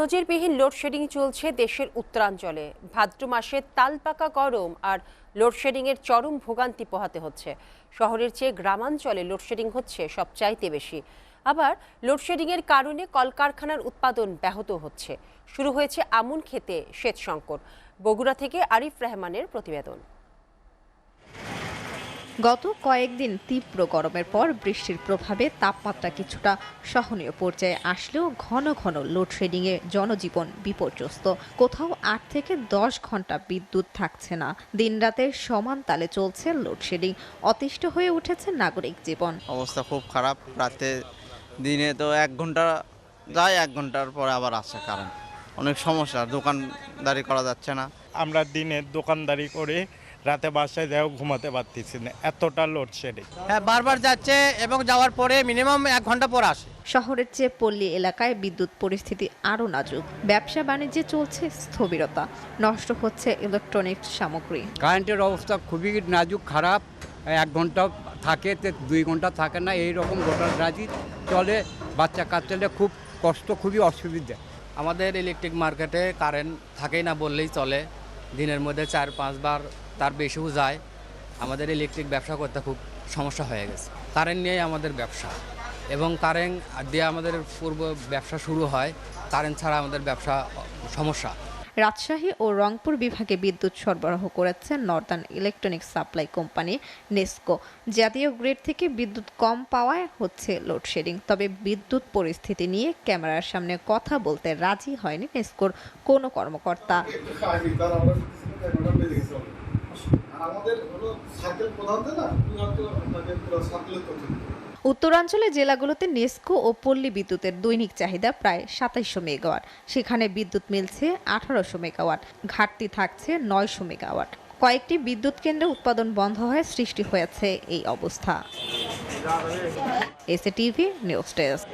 নজিরবিহীন লোডশেডিং চলছে দেশের উত্তরাঞ্চলে। ভাদ্র মাসে তালপাকা গরম আর লোডশেডিংয়ের চরম ভোগান্তি পোহাতে হচ্ছে। শহরের চেয়ে গ্রামাঞ্চলে লোডশেডিং হচ্ছে সবচাইতে বেশি। আবার লোডশেডিংয়ের কারণে কলকারখানার উৎপাদন ব্যাহত হচ্ছে। শুরু হয়েছে আমন খেতে সেচ সংকট। বগুড়া থেকে আরিফ রহমানের প্রতিবেদন। গত কয়েকদিন তীব্র গরমের পর বৃষ্টির প্রভাবে তাপমাত্রা কিছুটা সহনীয় পর্যায়ে আসলেও ঘন ঘন লোডশেডিংয়ে জনজীবন বিপর্যস্ত। কোথাও 8 থেকে 10 ঘন্টা বিদ্যুৎ থাকছে না। দিনরাতের সমান তালে চলছে লোডশেডিং। অতিষ্ঠ হয়ে উঠেছে নাগরিক জীবন। অবস্থা খুব খারাপ। রাতে দিনে তো 1 ঘন্টা যায়, 1 ঘন্টার পরে আবার আসে কারেন্ট। অনেক সমস্যা, দোকানদারি করা যাচ্ছে না। আমরা দিনে দোকানদারি করে রাতে বাসায় যাও ঘুমাতে পারতেছি না, এতটা লোডশেডিং। হ্যাঁ, বারবার যাচ্ছে এবং যাওয়ার পরে মিনিমাম 1 ঘন্টা পর আসে। শহরের চেয়ে পল্লী এলাকায় বিদ্যুৎ পরিস্থিতি আরও নাজুক। ব্যবসা বাণিজ্যে চলছে স্থবিরতা, নষ্ট হচ্ছে ইলেকট্রনিক্স সামগ্রী। কারেন্টের অবস্থা খুবই নাজুক, খারাপ। 1 ঘন্টা থাকে, 2 ঘন্টা থাকে না, এই রকম গোটা রাজি চলে। বাচ্চা কাচ্চালে খুব কষ্ট, খুবই অসুবিধা। আমাদের ইলেকট্রিক মার্কেটে কারেন্ট থাকেই না বললেই চলে। দিনের মধ্যে 4-5 বার তার বেশিও যায়। আমাদের ইলেকট্রিক ব্যবসা করতে খুব সমস্যা হয়ে গেছে। কারেন্ট নিয়েই আমাদের ব্যবসা, এবং কারেন্ট দিয়ে আমাদের পূর্ব ব্যবসা শুরু হয়। কারেন্ট ছাড়া আমাদের ব্যবসা সমস্যা। রাজশাহী ও রংপুর বিভাগে বিদ্যুৎ সরবরাহ করেছে Northern electronic supply company NESCO. জাতীয় গ্রিড থেকে বিদ্যুৎ কম পাওয়ায় হচ্ছে লোডশেডিং। তবে বিদ্যুৎ পরিস্থিতি নিয়ে ক্যামেরার সামনে কথা বলতে রাজি হয়নি নেসকোর কোনো কর্মকর্তা। উত্তরাঞ্চলে জেলাগুলোতে নেসকো ও পল্লী বিদ্যুতের দৈনিক চাহিদা প্রায় 2700 মেগাওয়াট। সেখানে বিদ্যুৎ মিলছে 1800 মেগাওয়াট, ঘাটতি থাকছে 900 মেগাওয়াট। কয়েকটি বিদ্যুৎ কেন্দ্রে উৎপাদন বন্ধ হয়ে সৃষ্টি হয়েছে এই অবস্থা। SATV news desk.